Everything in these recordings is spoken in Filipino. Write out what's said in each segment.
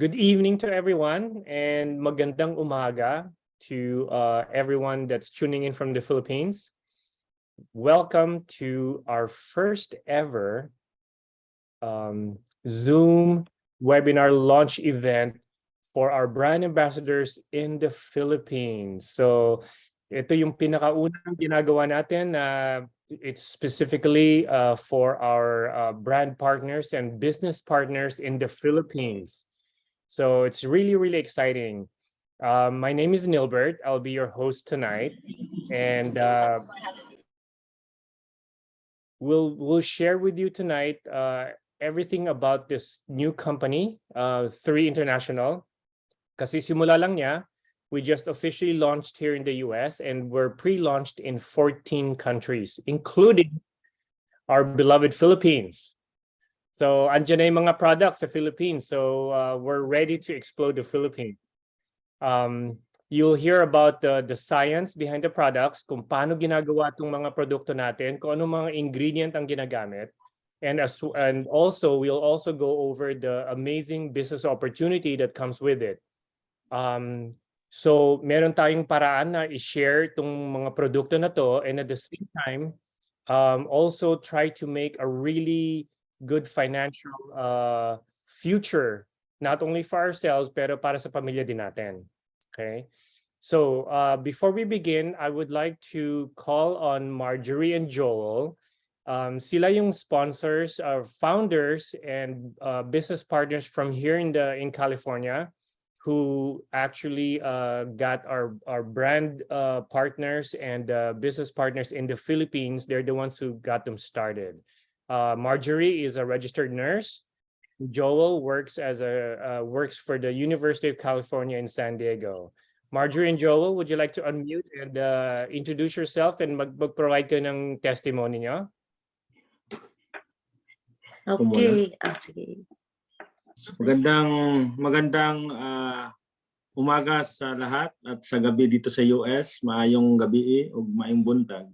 Good evening to everyone and magandang umaga to everyone that's tuning in from the Philippines. Welcome to our first ever Zoom webinar launch event for our brand ambassadors in the Philippines. So ito yung pinakaunang ginagawa natin na it's specifically for our brand partners and business partners in the Philippines. So it's really, really exciting. My name is Nilbert. I'll be your host tonight. And we'll share with you tonight everything about this new company, 3 International. Kasi simula lang niya, we just officially launched here in the US and we're pre-launched in 14 countries, including our beloved Philippines. So andyan na yung mga products sa Philippines. So we're ready to explode the Philippines. You'll hear about the science behind the products, kung paano ginagawa itong mga produkto natin, kung ano mga ingredient ang ginagamit. And also we'll also go over the amazing business opportunity that comes with it. So meron tayong paraan na i-share itong mga produkto na to, and at the same time also try to make a really good financial future, not only for ourselves, pero para sa pamilya din natin. Okay? So before we begin, I would like to call on Marjorie and Joel. Sila yung sponsors, founders and business partners from here in California, who actually got our brand partners and business partners in the Philippines. They're the ones who got them started. Marjorie is a registered nurse. Joel works works for the University of California in San Diego. Marjorie and Joel, would you like to unmute and introduce yourself and mag-provide ka ng testimony niyo? Okay. Sige. Magandang umaga sa lahat at sa gabi dito sa US. Maayong gabi o maayong buntag.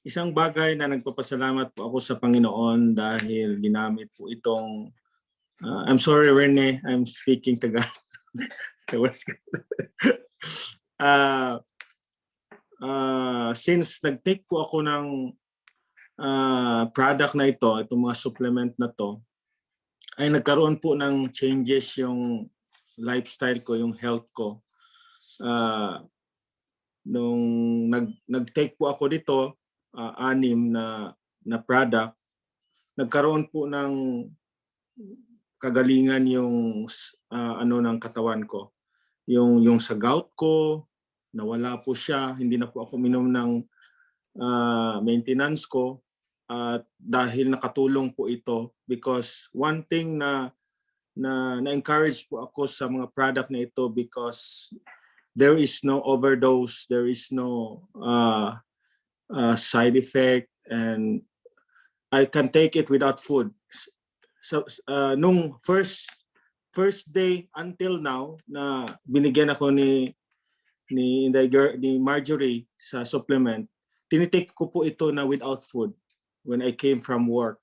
Isang bagay na nagpapasalamat po ako sa Panginoon dahil ginamit po itong I'm sorry Rene, I'm speaking Tagalog. Since nag-take po ako ng product na ito, itong mga supplement na to, ay nagkaroon po ng changes yung lifestyle ko, yung health ko. Nung nag-take po ako dito, 6 na product, nagkaroon po ng kagalingan yung ng katawan ko. Yung sa gout ko, nawala po siya, hindi na po ako minom ng maintenance ko. At dahil nakatulong po ito, because one thing na-encourage po ako sa mga product na ito because there is no overdose, there is no side effect, and I can take it without food. So nung first day until now na binigyan ako ni Marjorie sa supplement, tinitake ko po ito na without food when I came from work.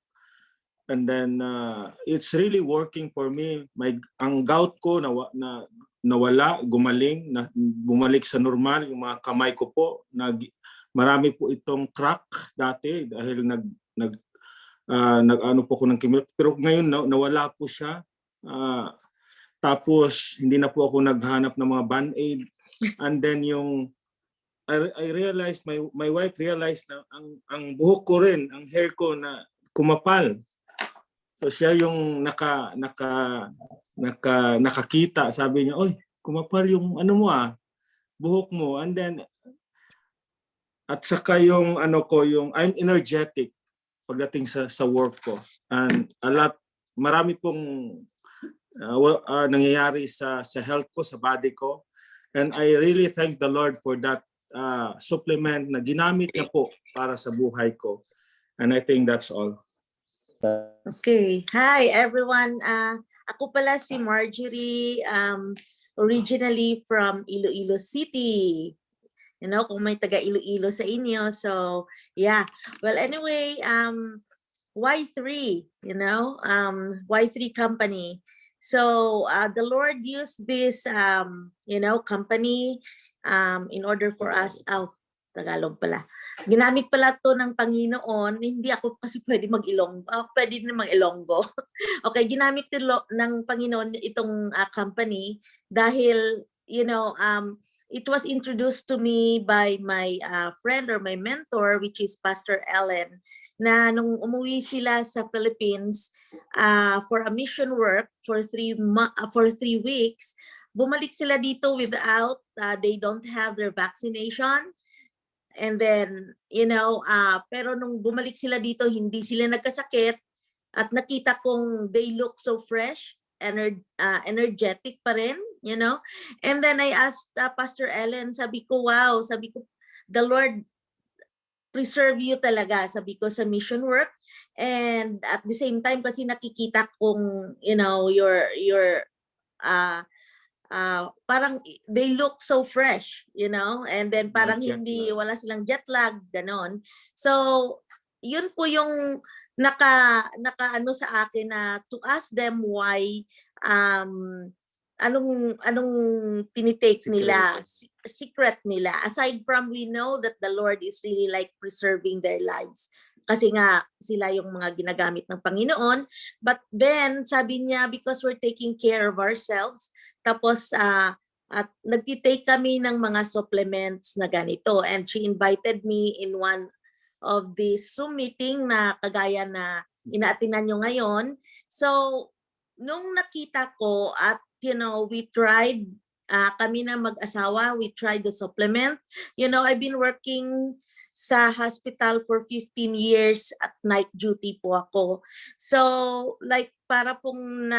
And then it's really working for me. Ang gout ko nawala, gumaling, bumalik sa normal. Yung mga kamay ko po, marami po itong crack dati dahil nag-ano po ko ng chemo. Pero ngayon nawala po siya. Tapos hindi na po ako naghanap ng mga band-aid. And then I realized, my wife realized na ang buhok ko rin, ang hair ko na kumapal. So siya yung nakakita, sabi niya, "Oy, kumapal yung buhok mo." And then at saka yung yung I'm energetic pagdating sa work ko. And marami pong nangyayari sa health ko, sa body ko. And I really thank the Lord for that supplement na ginamit niya po para sa buhay ko. And I think that's all. Okay. Hi, everyone. Ako pala si Marjorie, originally from Iloilo City. You know, kung may taga Iloilo sa inyo. So, yeah. Well, anyway, Y3, Y3 company. So the Lord used this, company in order for us, Tagalog pala. Ginamit pala to ng Panginoon, hindi ako kasi pwede mag-Ilonggo, pwede din mag-Ilonggo. Okay, ginamit ng Panginoon itong company dahil, it was introduced to me by my friend or my mentor, which is Pastor Ellen, na nung umuwi sila sa Philippines for a mission work for 3 weeks, bumalik sila dito without, they don't have their vaccination. And then, pero nung bumalik sila dito, hindi sila nagkasakit at nakita kong they look so fresh, energetic pa rin, And then I asked Pastor Ellen, sabi ko, the Lord preserve you talaga, sabi ko, sa mission work. And at the same time, kasi nakikita kong, your parang they look so fresh, and then parang wala silang jet lag, ganon. So, yun po yung naka ano sa akin na to ask them why, anong tinitake nila, secret nila, aside from we know that the Lord is really like preserving their lives. Kasi nga, sila yung mga ginagamit ng Panginoon. But then, sabi niya, because we're taking care of ourselves, tapos at nagtitake kami ng mga supplements na ganito. And she invited me in one of the Zoom meeting na kagaya na inaatinan nyo ngayon. So, nung nakita ko at, we tried, kami na mag-asawa, we tried the supplement. I've been working sa hospital for 15 years at night duty po ako. So, like para pong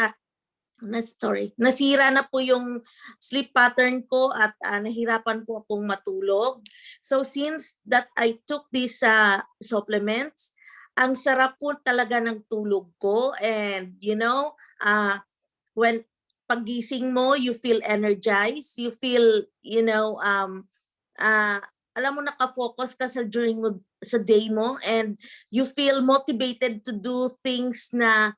nasira na po yung sleep pattern ko at nahirapan po akong matulog. So, since that I took these supplements, ang sarap po talaga ng tulog ko. And, when pagising mo, you feel energized, you feel, alam mo, nakafocus ka sa day mo, and you feel motivated to do things na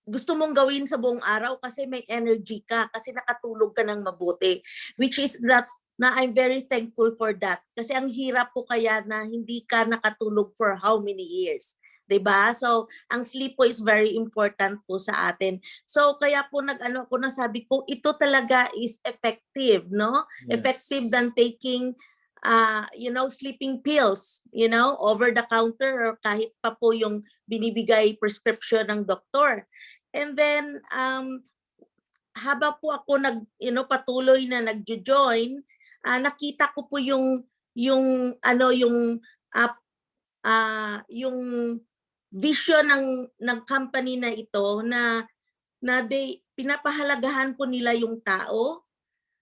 gusto mong gawin sa buong araw kasi may energy ka, kasi nakatulog ka ng mabuti. Which is that na I'm very thankful for that. Kasi ang hirap po kaya na hindi ka nakatulog for how many years. 'Di ba? So, ang sleep po is very important po sa atin. So, kaya po nasabi ko, ito talaga is effective, no? Yes. Effective than taking sleeping pills, over the counter, or kahit pa po yung binibigay prescription ng doktor. And then, haba po ako patuloy na nagjo-join, nakita ko po yung vision ng company na ito na pinapahalagahan po nila yung tao,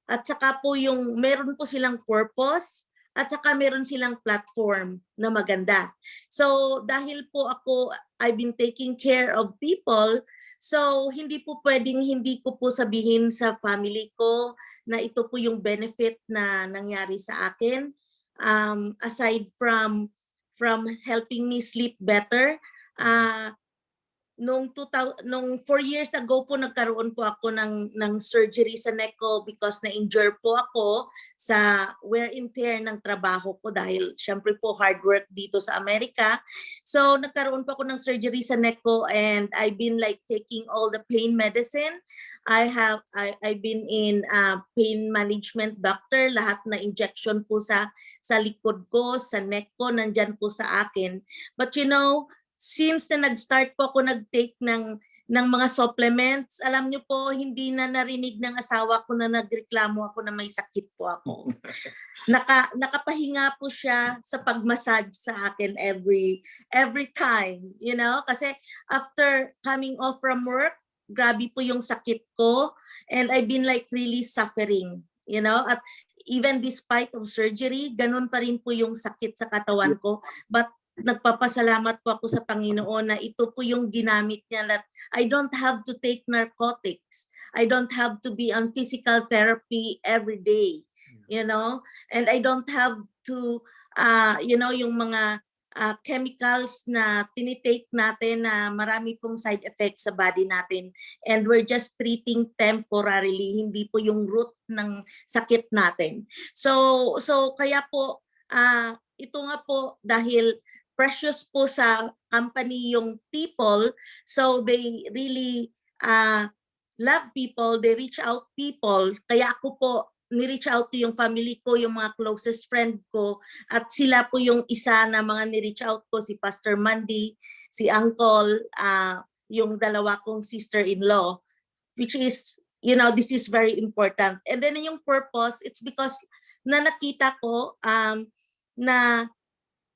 at saka po yung meron po silang purpose, at saka meron silang platform na maganda. So dahil po I've been taking care of people, so hindi po pwedeng hindi ko po sabihin sa family ko na ito po yung benefit na nangyari sa akin. Aside from helping me sleep better, nung 4 years ago po nagkaroon po ako ng surgery sa neck ko because na-injure po ako sa wear and tear ng trabaho ko dahil syempre po hard work dito sa Amerika. So nagkaroon po ako ng surgery sa neck ko, and I've been like taking all the pain medicine. I've been in pain management doctor, lahat na injection po sa likod ko, sa neck ko, nandyan po sa akin. But since na nag-start po ako nag-take ng mga supplements, alam niyo po, hindi na narinig ng asawa ko na nagreklamo ako na may sakit po ako. Nakapahinga po siya sa pag-massage sa akin every time, kasi after coming off from work, grabe po yung sakit ko, and I've been like really suffering, at even despite of surgery, ganun pa rin po yung sakit sa katawan ko. But nagpapasalamat po ako sa Panginoon na ito po yung ginamit niya, that I don't have to take narcotics. I don't have to be on physical therapy every day, and I don't have to, yung mga chemicals na tinitake natin na marami pong side effects sa body natin. And we're just treating temporarily, hindi po yung root ng sakit natin. So kaya po, ito nga po dahil precious po sa company yung people, so they really love people, they reach out people. Kaya ako po, ni-reach out ko yung family ko, yung mga closest friend ko, at sila po yung isa na mga ni-reach out ko, si Pastor Mandy, si Uncle, yung dalawa kong sister-in-law, which is, this is very important. And then yung purpose, it's because na nakita ko na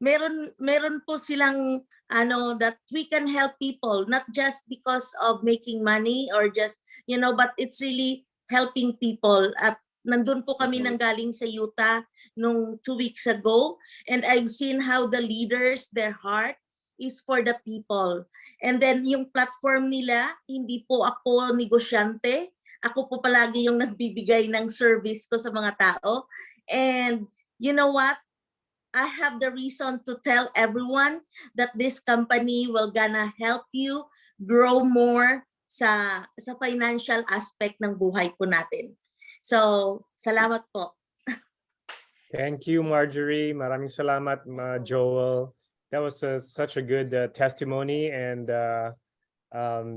meron po silang that we can help people, not just because of making money or just, but it's really helping people. At nandun po kami nanggaling sa Utah nung 2 weeks ago, and I've seen how the leaders, their heart is for the people. And then yung platform nila, hindi po ako negosyante. Ako po palagi yung nagbibigay ng service ko sa mga tao. And you know what? I have the reason to tell everyone that this company will gonna help you grow more sa financial aspect ng buhay po natin. So, salamat po. Thank you, Marjorie. Maraming salamat, Joel. That was such a good testimony and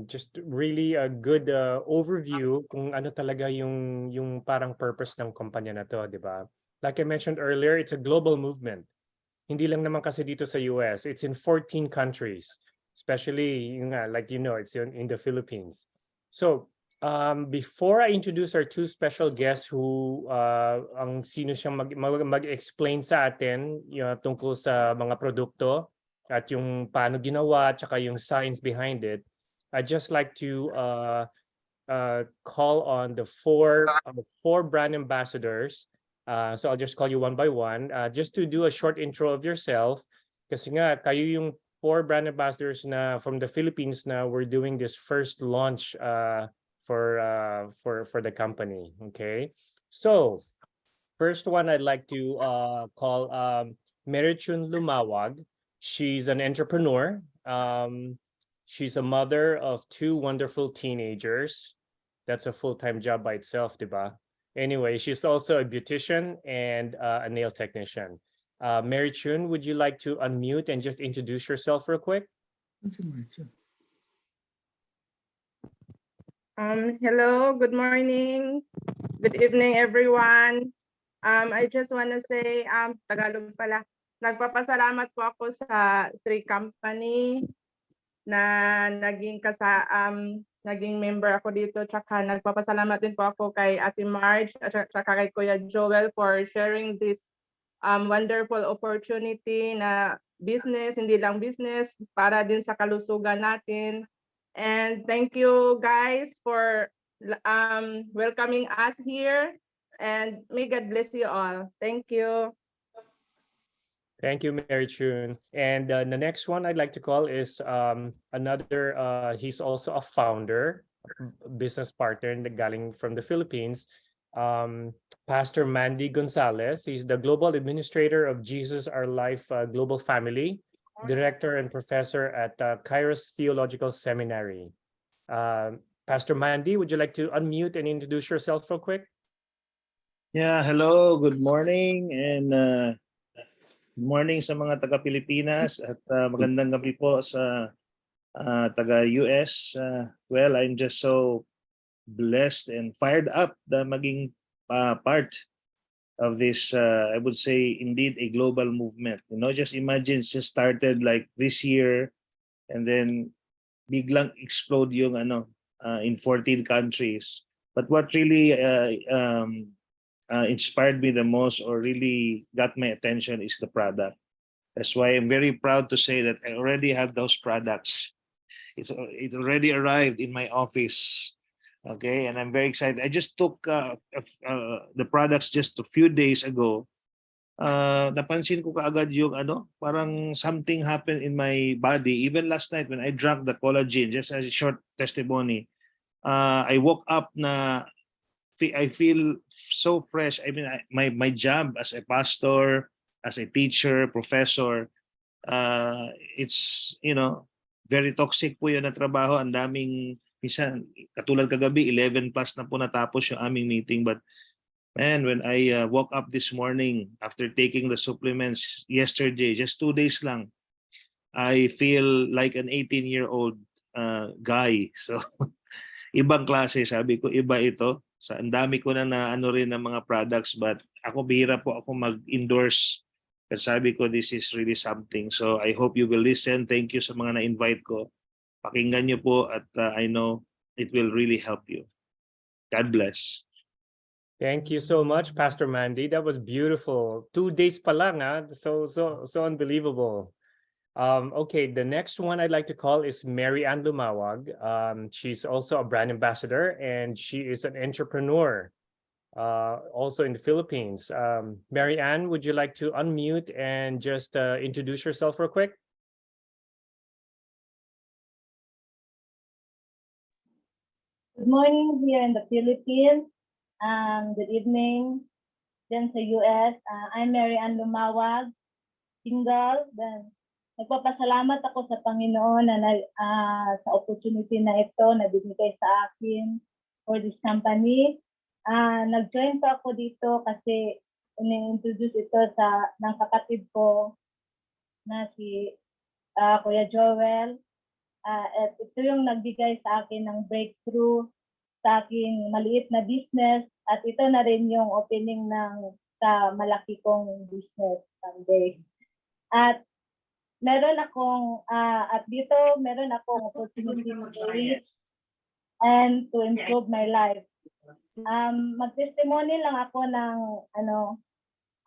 just really a good overview kung ano talaga yung parang purpose ng kumpanya na to, di ba? Like I mentioned earlier, it's a global movement. Hindi lang naman kasi dito sa US. It's in 14 countries, especially it's in the Philippines. So, before I introduce our 2 special guests who ang sino siyang mag-explain sa atin tungkol sa mga produkto at yung paano ginawa at saka yung science behind it, I'd just like to call on the four brand ambassadors. So I'll just call you one by one, just to do a short intro of yourself. Kasi nga kayo yung 4 brand ambassadors na from the Philippines na we're doing this first launch for the company. Okay, so first one I'd like to call Merichun Lumawag. She's an entrepreneur. She's a mother of 2 wonderful teenagers. That's a full-time job by itself, diba? Anyway, she's also a beautician and a nail technician. Merichun, would you like to unmute and just introduce yourself real quick? Hello, good morning, good evening, everyone. I just want to say, Tagalog pala, nagpapasalamat po ako sa Three Company na naging member ako dito, tsaka nagpapasalamat din po ako kay Ate Marge at tsaka kay Kuya Joel for sharing this wonderful opportunity na business, hindi lang business, para din sa kalusugan natin. And thank you guys for welcoming us here, and may God bless you all. Thank you. Thank you, Merichun. And the next one I'd like to call is another, he's also a founder, business partner galing from the Philippines, Pastor Mandy Gonzalez. He's the Global Administrator of Jesus Our Life Global Family, Director and Professor at Kairos Theological Seminary. Pastor Mandy, would you like to unmute and introduce yourself real quick? Yeah, hello, good morning, and good morning sa mga taga-Pilipinas at magandang gabi po sa taga-US. Well, I'm just so blessed and fired up na maging part of this, I would say, indeed a global movement. Just imagine, it's just started like this year and then biglang explode yung in 14 countries. But what really inspired me the most or really got my attention is the product. That's why I'm very proud to say that I already have those products. It already arrived in my office. Okay, and I'm very excited. I just took the products just a few days ago. Napansin ko kaagad yung parang something happened in my body. Even last night when I drank the collagen, just as a short testimony, I woke up na I feel so fresh. I mean, my job as a pastor, as a teacher, professor, it's, very toxic po yun na trabaho. Ang daming, minsan, katulad kagabi, 11 plus na po natapos yung aming meeting. But man, when I woke up this morning after taking the supplements yesterday, just 2 days lang, I feel like an 18-year-old guy. So, ibang klase. Sabi ko, iba ito. Ang dami ko na ano rin ng mga products, but ako bihira po ako mag-endorse. Pero sabi ko, this is really something. So I hope you will listen. Thank you sa mga na-invite ko. Pakinggan niyo po at I know it will really help you. God bless. Thank you so much, Pastor Mandy. That was beautiful. 2 days pa lang, ah. So unbelievable. Okay, the next one I'd like to call is Mary Ann Lumawag. She's also a brand ambassador and she is an entrepreneur, also in the Philippines. Mary Ann, would you like to unmute and just introduce yourself real quick? Good morning here in the Philippines. Good evening dyan sa US. I'm Mary Ann Lumawag, single. Then, nagpapasalamat ako sa Panginoon na sa opportunity na ito na binigay sa akin for this company. Nag-join pa ako dito kasi ini-introduce ito ng kapatid ko na si Kuya Joel. At ito yung nagbigay sa akin ng breakthrough sa aking maliit na business at ito na rin yung opening ng sa malaki kong business someday. At meron akong opportunity to reach and to improve my life. Mag-testimony lang ako ng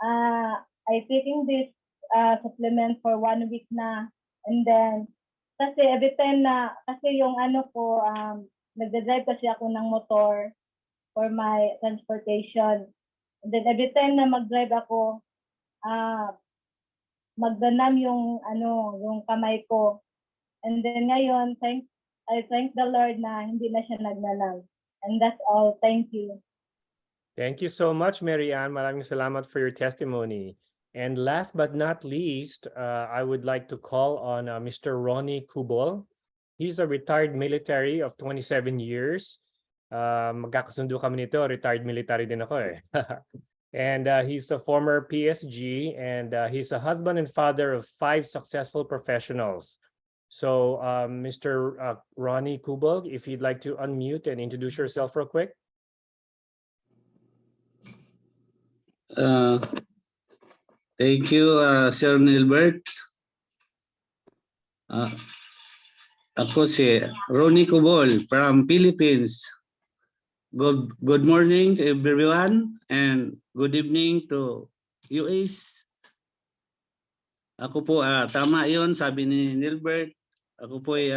I taking this supplement for 1 week na, and then kasi every time kasi yung nagdadrive kasi ako ng motor for my transportation. And then every time na mag-drive ako, magdanam yung kamay ko. And then ngayon, I thank the Lord na hindi na siya nagnanam. And that's all. Thank you. Thank you so much, Mary Ann. Maraming salamat for your testimony. And last but not least, I would like to call on Mr. Ronnie Kubol. He's a retired military of 27 years. Magkakasundo kami nito, retired military din ako eh. And he's a former PSG and he's a husband and father of 5 successful professionals. So Mr. Ronnie Kubol, if you'd like to unmute and introduce yourself real quick. Thank you, Sir Nilbert. Ako si Ronnie Kubol from Philippines. Good morning to everyone and good evening to US. Ako po, tama yon sabi ni Nilbert. Ako po ay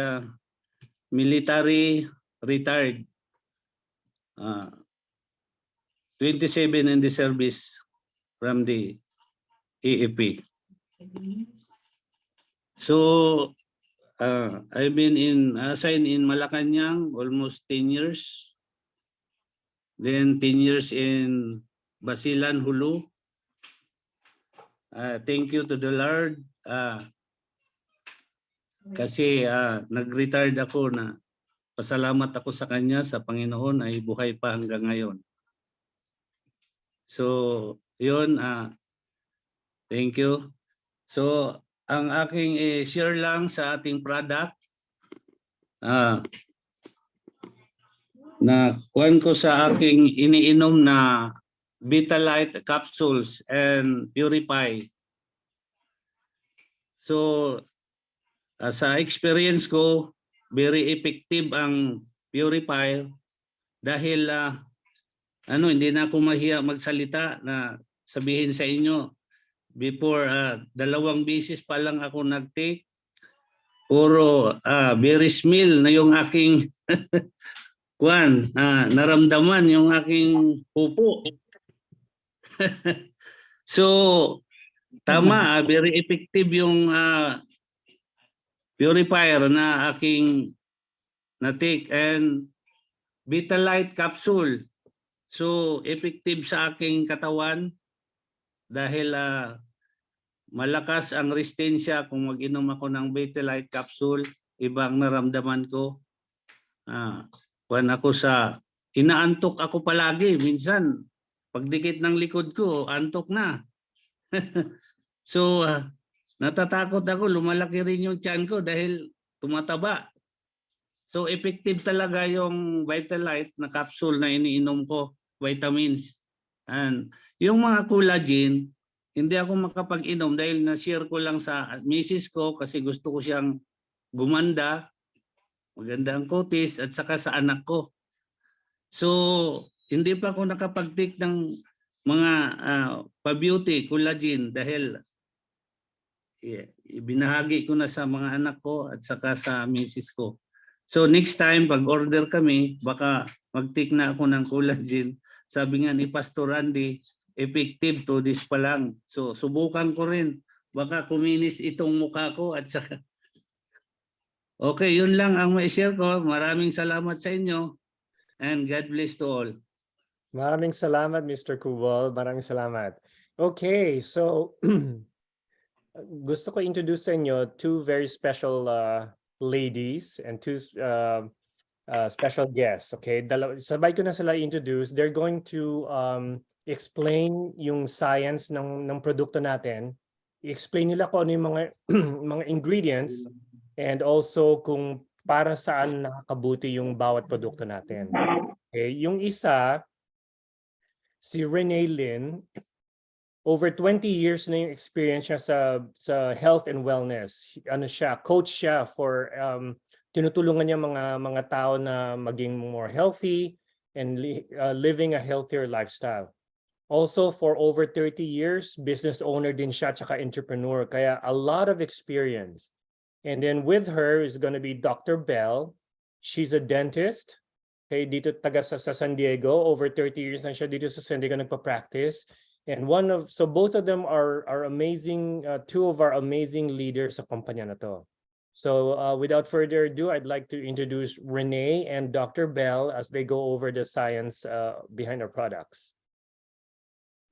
military retired. 27 in the service from the AFP. So I've been assigned in Malacanang almost 10 years. Then 10 years in Basilan, Hulu. Thank you to the Lord. Kasi nag-retired ako na pasalamat ako sa Kanya, sa Panginoon ay buhay pa hanggang ngayon. So yun, thank you. So ang aking share lang sa ating product, na kuhan ko sa aking iniinom na Vitalite capsules and Purify. So sa experience ko, very effective ang Purify dahil hindi na ako mahiya magsalita na sabihin sa inyo. Before 2 beses pa lang ako nag-take, puro very smell na yung aking naramdaman yung aking pupo. So tama, very effective yung purifier na aking na-take and Vitalite capsule. So effective sa aking katawan dahil malakas ang resistensya kung mag-inom ako ng Vitalite capsule, ibang naramdaman ko. Kuwan ako sa, inaantok ako palagi. Minsan, pagdikit ng likod ko, antok na. So, natatakot ako, lumalaki rin yung tiyan ko dahil tumataba. So, effective talaga yung Vitalite na capsule na iniinom ko, vitamins. And yung mga collagen, hindi ako makapag-inom dahil na-share ko lang sa misis ko kasi gusto ko siyang gumanda, maganda ang kutis at saka sa anak ko. So, hindi pa ako nakapag-take ng mga pa-beauty, collagen dahil ibinahagi ko na sa mga anak ko at saka sa misis ko. So next time pag order kami, baka mag-take na ako ng collagen. Sabi nga ni Pastor Randy, effective 2 days pa lang. So subukan ko rin. Baka kuminis itong mukha ko at saka. Okay, yun lang ang ma-share ko. Maraming salamat sa inyo. And God bless to all. Maraming salamat, Mr. Kubal. Maraming salamat. Okay, so gusto ko introduce sa inyo 2 very special ladies and 2 special guests. Okay, sabay ko na sila introduce. They're going to explain yung science ng produkto natin. I-explain nila kung ano yung mga mga ingredients and also kung para saan nakakabuti yung bawat produkto natin. Okay, yung isa, si Renee Lin, over 20 years na yung experience niya sa health and wellness. Ano siya, coach siya for tinutulungan niya mga tao na maging more healthy and living a healthier lifestyle. Also for over 30 years, business owner din siya tsaka entrepreneur, kaya a lot of experience. And then with her is going to be Dr. Bell. She's a dentist. Okay, dito taga sa San Diego, over 30 years na siya dito sa San Diego nagpa-practice. And so both of them are amazing, 2 of our amazing leaders sa kumpanya na to. So without further ado, I'd like to introduce Renee and Dr. Bell as they go over the science behind our products.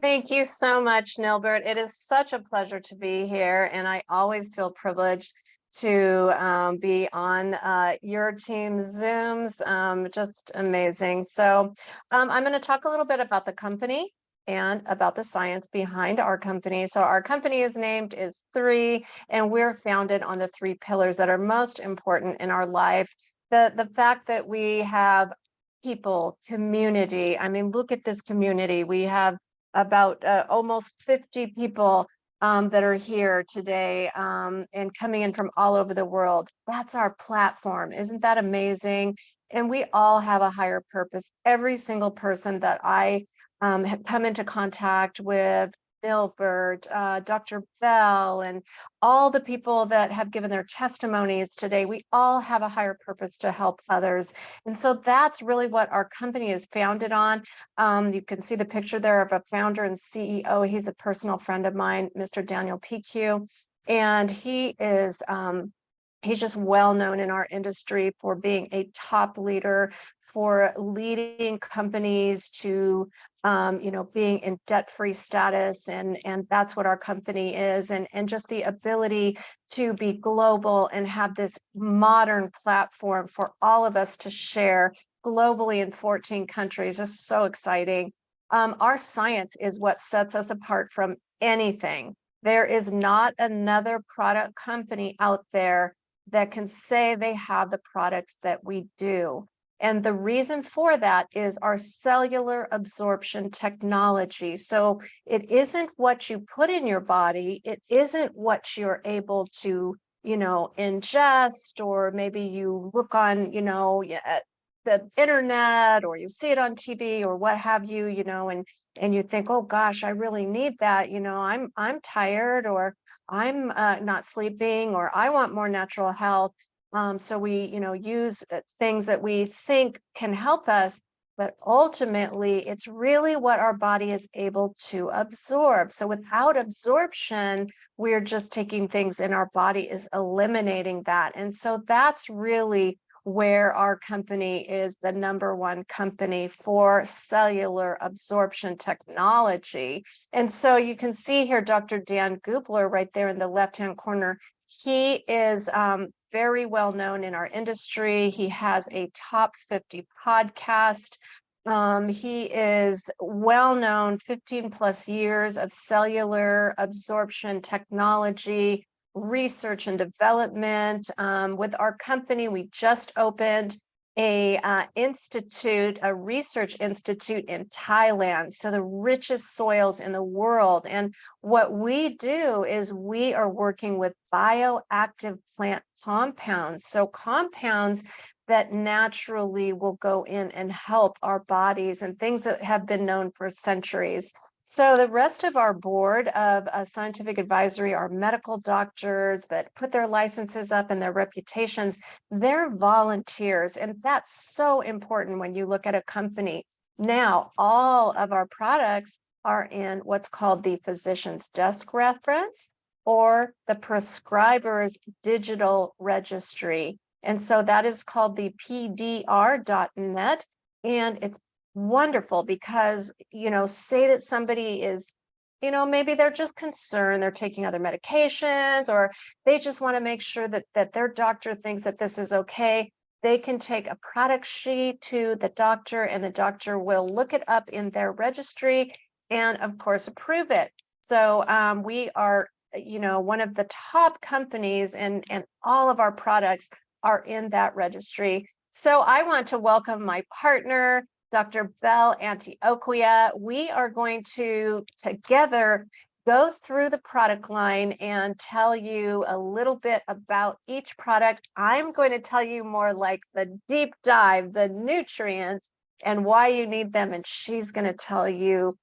Thank you so much, Nilbert. It is such a pleasure to be here, and I always feel privileged to be on your team's Zooms. Just amazing. So I'm going to talk a little bit about the company and about the science behind our company. So our company is named is 3, and we're founded on the 3 pillars that are most important in our life. The fact that we have people, community. I mean, look at this community. We have about almost 50 people that are here today and coming in from all over the world. That's our platform. Isn't that amazing? And we all have a higher purpose. Every single person that I have come into contact with, Milford, Dr. Bell, and all the people that have given their testimonies today, we all have a higher purpose to help others. And so that's really what our company is founded on. You can see the picture there of a founder and CEO. He's a personal friend of mine, Mr. Daniel PQ, and he is he's just well known in our industry for being a top leader, for leading companies to being in debt-free status, and that's what our company is, and just the ability to be global and have this modern platform for all of us to share globally in 14 countries is so exciting. Our science is what sets us apart from anything. There is not another product company out there that can say they have the products that we do. And the reason for that is our cellular absorption technology. So it isn't what you put in your body. It isn't what you're able to, ingest, or maybe you look on, the internet, or you see it on TV or what have you, and you think, oh gosh, I really need that. I'm tired, or I'm not sleeping, or I want more natural health. So we, use things that we think can help us, but ultimately it's really what our body is able to absorb. So without absorption, we're just taking things in our body is eliminating that. And so that's really where our company is the #1 company for cellular absorption technology. And so you can see here, Dr. Dan Gubler right there in the left-hand corner. He is very well known in our industry. He has a top 50 podcast. He is well known, 15 plus years of cellular absorption technology, research and development. With our company, we just opened a research institute in Thailand, so the richest soils in the world. And what we do is we are working with bioactive plant compounds, so compounds that naturally will go in and help our bodies, and things that have been known for centuries. So the rest of our board of scientific advisory are medical doctors that put their licenses up and their reputations. They're volunteers, and that's so important when you look at a company. Now, all of our products are in what's called the physician's desk reference or the prescriber's digital registry. And so that is called the pdr.net. And it's wonderful because, say that somebody is, maybe they're just concerned, they're taking other medications, or they just want to make sure that their doctor thinks that this is okay. They can take a product sheet to the doctor, and the doctor will look it up in their registry and, of course, approve it. So we are, one of the top companies, and all of our products are in that registry. So I want to welcome my partner, Dr. Belle Antioquia. We are going to together go through the product line and tell you a little bit about each product. I'm going to tell you more like the deep dive, the nutrients, and why you need them. And she's going to tell you,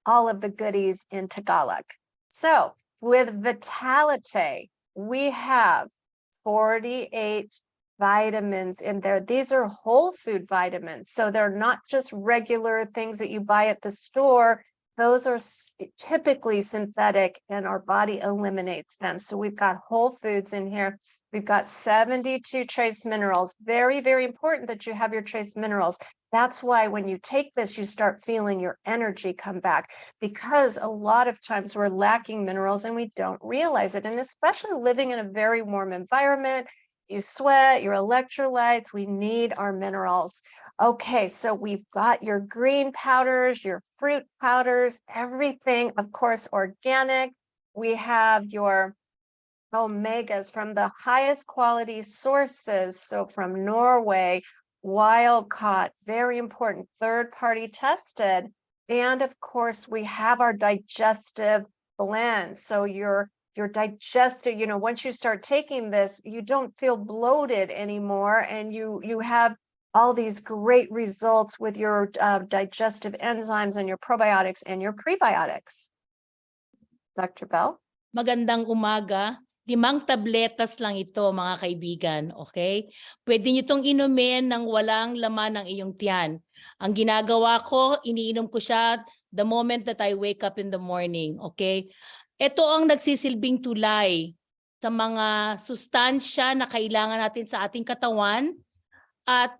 all of the goodies in Tagalog. So with Vitalite, we have 48 vitamins in there. These are whole food vitamins. So they're not just regular things that you buy at the store. Those are typically synthetic, and our body eliminates them. So we've got whole foods in here. We've got 72 trace minerals. Very, very important that you have your trace minerals. That's why when you take this, you start feeling your energy come back, because a lot of times we're lacking minerals and we don't realize it. And especially living in a very warm environment, you sweat, your electrolytes, we need our minerals. Okay, so we've got your green powders, your fruit powders, everything, of course, organic. We have your omegas from the highest quality sources. So from Norway, wild caught, very important, third-party tested. And of course, we have our digestive blend. So your digestive, once you start taking this, you don't feel bloated anymore, and you have all these great results with your digestive enzymes and your probiotics and your prebiotics. Dr. Bell? Magandang umaga. 5 tabletas lang ito, mga kaibigan, okay? Pwede nyo itong inumin ng walang laman ng iyong tiyan. Ang ginagawa ko, iniinom ko siya the moment that I wake up in the morning, okay? Ito ang nagsisilbing tulay sa mga sustansya na kailangan natin sa ating katawan at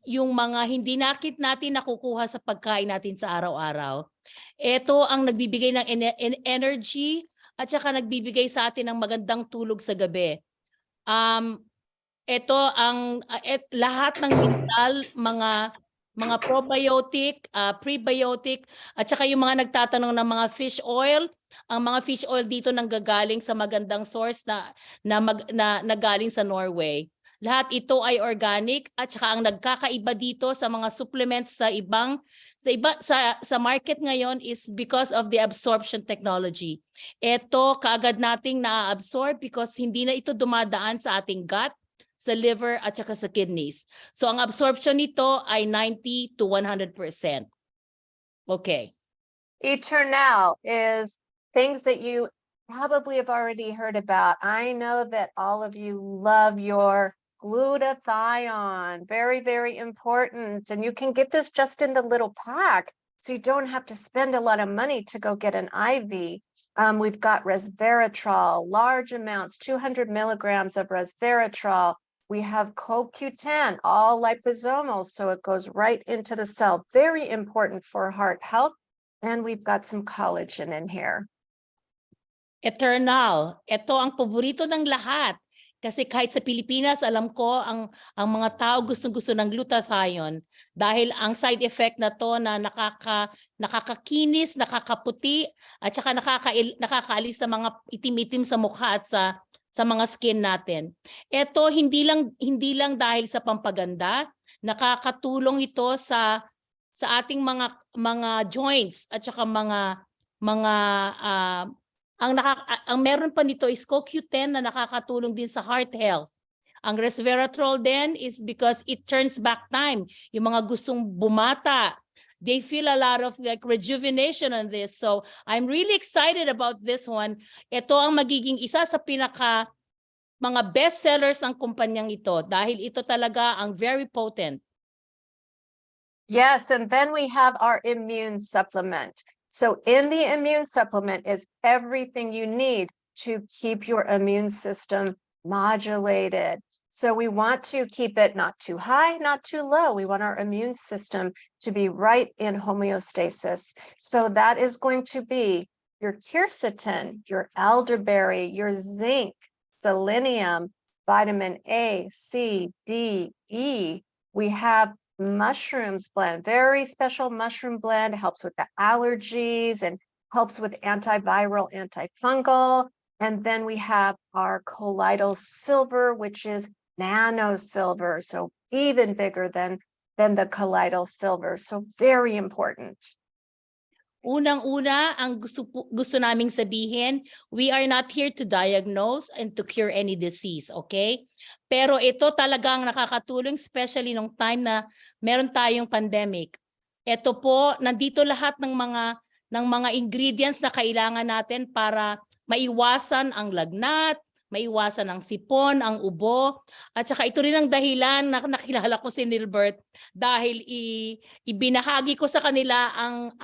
yung mga hindi natin nakukuha sa pagkain natin sa araw-araw. Ito ang nagbibigay ng energy at saka nagbibigay sa atin ng magandang tulog sa gabi. Ito ang lahat ng mineral, mga probiotic, prebiotic, at saka yung mga nagtatanong ng mga fish oil. Ang mga fish oil dito nanggagaling sa magandang source na galing sa Norway. Lahat ito ay organic, at saka ang nagkakaiba dito sa mga supplements sa market ngayon is because of the absorption technology. Ito kaagad nating na-absorb because hindi na ito dumadaan sa ating gut, sa liver at saka sa kidneys. So ang absorption nito ay 90 to 100%. Okay. Eternal is things that you probably have already heard about. I know that all of you love your glutathione. Very, very important. And you can get this just in the little pack, so you don't have to spend a lot of money to go get an IV. We've got resveratrol, large amounts, 200 milligrams of resveratrol. We have CoQ10, all liposomal, so it goes right into the cell. Very important for heart health. And we've got some collagen in here. Eternal. Ito ang paborito ng lahat. Kasi kahit sa Pilipinas, alam ko ang mga tao gustong-gusto ng glutathione dahil ang side effect na to na nakakakinis, nakakaputi at saka nakakaalis sa mga itim-itim sa mukha at sa mga skin natin. Ito hindi lang dahil sa pampaganda, nakakatulong ito sa ating mga joints at saka ang meron pa nito is CoQ10 na nakakatulong din sa heart health. Ang resveratrol din is because it turns back time. Yung mga gustong bumata, they feel a lot of like rejuvenation on this. So I'm really excited about this one. Ito ang magiging isa sa mga best sellers ng kumpanyang ito dahil ito talaga ang very potent. Yes, and then we have our immune supplement. So in the immune supplement is everything you need to keep your immune system modulated. So we want to keep it not too high, not too low. We want our immune system to be right in homeostasis. So that is going to be your quercetin, your elderberry, your zinc, selenium, vitamin A, C, D, E. We have mushrooms blend, very special mushroom blend, helps with the allergies and helps with antiviral, antifungal. And then we have our colloidal silver, which is nano silver, so even bigger than the colloidal silver. So very important. Unang-una, ang gusto naming sabihin, we are not here to diagnose and to cure any disease, okay? Pero ito talagang nakakatulong, especially nung time na meron tayong pandemic. Ito po, nandito lahat ng mga ingredients na kailangan natin para maiwasan ang lagnat, maiwasan ang sipon, ang ubo. At saka ito rin ang dahilan na nakilala ko si Nilbert dahil ibinahagi ko sa kanila ang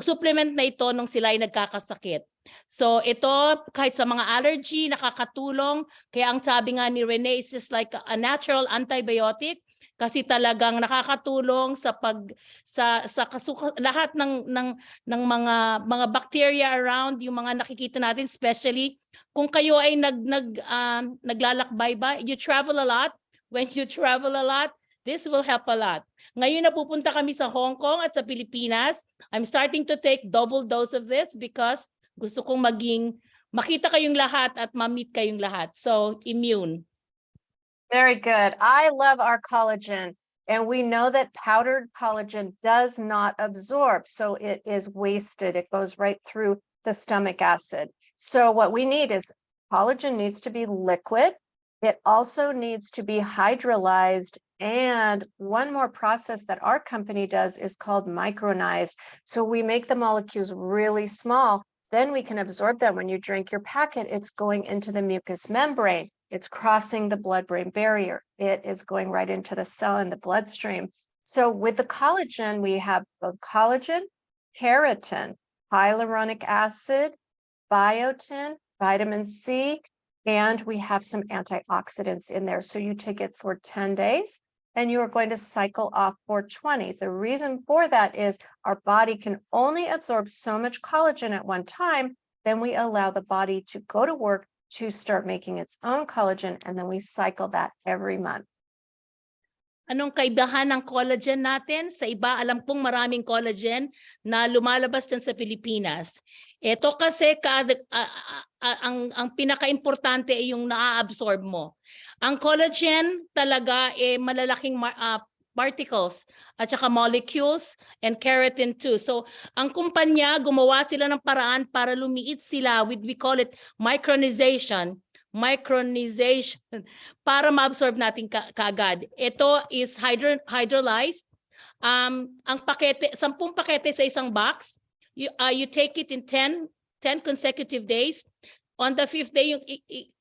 supplement na ito nung sila ay nagkakasakit. So ito, kahit sa mga allergy, nakakatulong. Kaya ang sabi nga ni Rene, is just like a natural antibiotic kasi talagang nakakatulong sa lahat ng mga bacteria around, yung mga nakikita natin, especially kung kayo ay naglalakbay ba, you travel a lot. When you travel a lot, this will help a lot. Ngayon napupunta kami sa Hong Kong at sa Pilipinas. I'm starting to take double dose of this because gusto kong makita kayong lahat at ma-meet kayong lahat. So, immune. Very good. I love our collagen. And we know that powdered collagen does not absorb. So it is wasted. It goes right through the stomach acid. So what we need is collagen needs to be liquid. It also needs to be hydrolyzed. And one more process that our company does is called micronized. So we make the molecules really small. Then we can absorb them. When you drink your packet, it's going into the mucous membrane. It's crossing the blood-brain barrier. It is going right into the cell in the bloodstream. So with the collagen, we have both collagen, keratin, hyaluronic acid, biotin, vitamin C, and we have some antioxidants in there. So you take it for 10 days and you are going to cycle off for 20. The reason for that is our body can only absorb so much collagen at one time. Then we allow the body to go to work to start making its own collagen, and then we cycle that every month. Anong kaibahan ng collagen natin? Sa iba, alam kong maraming collagen na lumalabas din sa Pilipinas. Ito kasi ang pinaka-importante ay yung na-absorb mo. Ang collagen talaga malalaking particles at saka molecules and keratin too. So ang kumpanya, gumawa sila ng paraan para lumiit sila with, we call it micronization para ma-absorb natin kaagad. Ito is hydrolyzed. Ang pakete, 10 pakete sa isang box. You take it in 10 consecutive days. On the 5th day,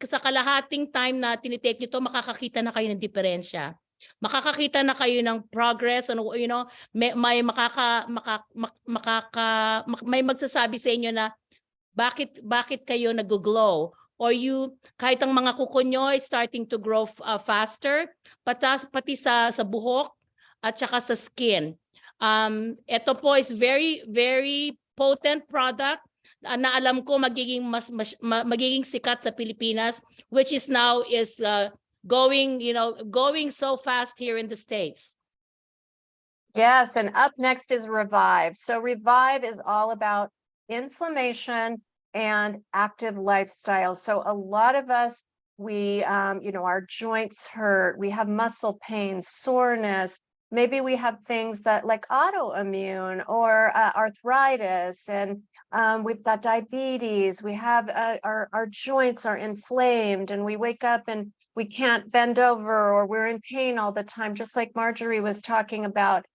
sa kalahating time na tinitake nyo to, makakakita na kayo ng diferensya. Makakakita na kayo ng progress, may magsasabi sa inyo na bakit kayo nag-glow or kahit ang mga kuko nyo is starting to grow faster, pati sa buhok at saka sa skin. Ito po is very, very potent product na alam ko magiging sikat sa Pilipinas, which is now going so fast here in the States. Yes, and up next is Revive. So Revive is all about inflammation and active lifestyle. So a lot of us, our joints hurt, we have muscle pain, soreness, maybe we have things that like autoimmune or arthritis, and we've got diabetes, we have our joints are inflamed, and we wake up and we can't bend over, or we're in pain all the time, just like Marjorie was talking about.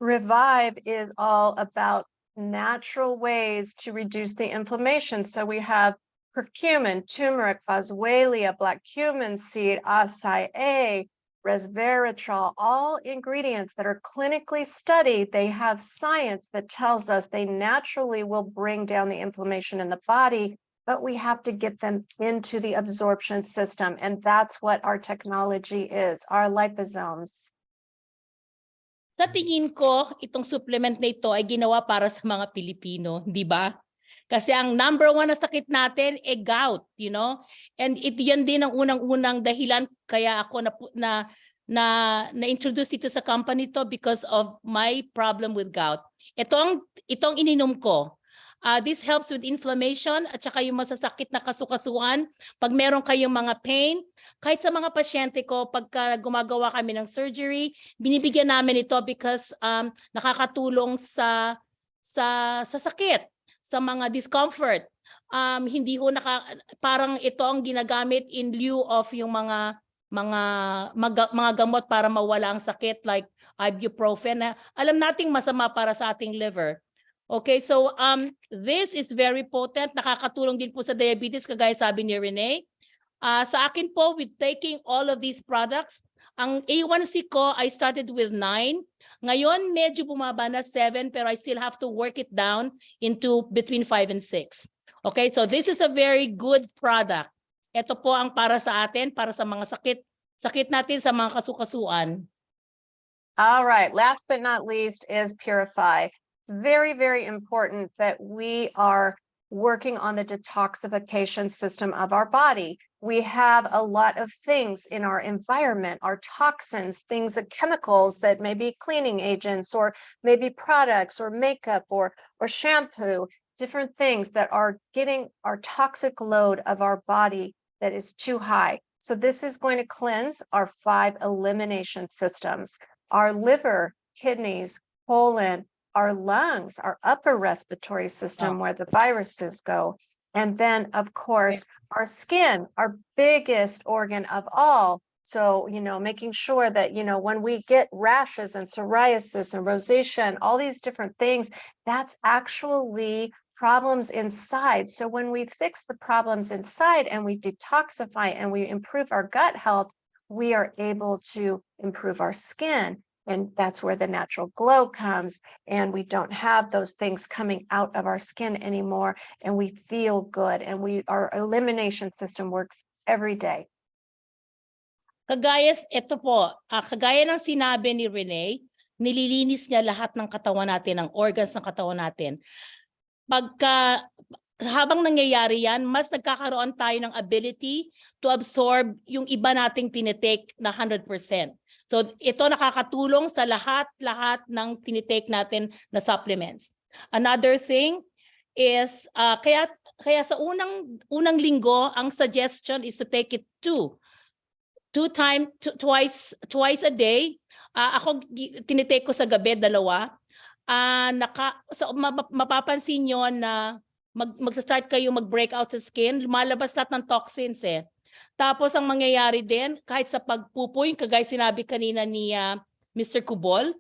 Revive is all about natural ways to reduce the inflammation. So we have curcumin, turmeric, boswellia, black cumin seed, acai, resveratrol, all ingredients that are clinically studied. They have science that tells us they naturally will bring down the inflammation in the body, but we have to get them into the absorption system. And that's what our technology is, our liposomes. Sa tingin ko, itong supplement na ito ay ginawa para sa mga Pilipino, di ba? Kasi ang number 1 na sakit natin ay gout, And yan din ang unang-unang dahilan kaya ako na-introduce ito sa company to because of my problem with gout. Itong ininom ko. This helps with inflammation at saka yung masasakit na kasukasuan. Pag meron kayong mga pain, kahit sa mga pasyente ko, pagka gumagawa kami ng surgery, binibigyan namin ito because nakakatulong sa sakit, sa mga discomfort. Hindi ho parang ito ang ginagamit in lieu of yung mga gamot para mawala ang sakit like ibuprofen na alam nating masama para sa ating liver. Okay, so this is very potent. Nakakatulong din po sa diabetes, kagaya sabi ni Renee. Sa akin po, with taking all of these products, ang A1C ko, I started with 9. Ngayon, medyo bumaba na 7, pero I still have to work it down into between 5 and 6. Okay, so this is a very good product. Ito po ang para sa atin, para sa mga sakit natin, sa mga kasukasuan. All right, last but not least is Purify. Very, very important that we are working on the detoxification system of our body. We have a lot of things in our environment, our toxins, chemicals that may be cleaning agents, or maybe products or makeup or shampoo, different things that are getting our toxic load of our body that is too high. So this is going to cleanse our 5 elimination systems, our liver, kidneys, colon, our lungs, our upper respiratory system where the viruses go. And then, of course, our skin, our biggest organ of all. So, making sure that, when we get rashes and psoriasis and rosacea and all these different things, that's actually problems inside. So when we fix the problems inside and we detoxify and we improve our gut health, we are able to improve our skin. And that's where the natural glow comes. And we don't have those things coming out of our skin anymore. And we feel good. And our elimination system works every day. Kagaya ng sinabi ni Renee, nililinis niya lahat ng katawan natin, ng organs ng katawan natin. Habang nangyayari yan, mas nagkakaroon tayo ng ability to absorb yung iba nating tinitake na 100%. So ito nakakatulong sa lahat ng tinitake natin na supplements. Another thing is, kaya sa unang linggo, ang suggestion is to take it twice a day. Ako tinitake ko sa gabi 2. Mapapansin nyo na magsa-start kayo mag-breakout sa skin, lumalabas lahat ng toxins eh. Tapos ang mangyayari din, kahit sa pagpupoy, kagaya sinabi kanina ni Mr. Kubol,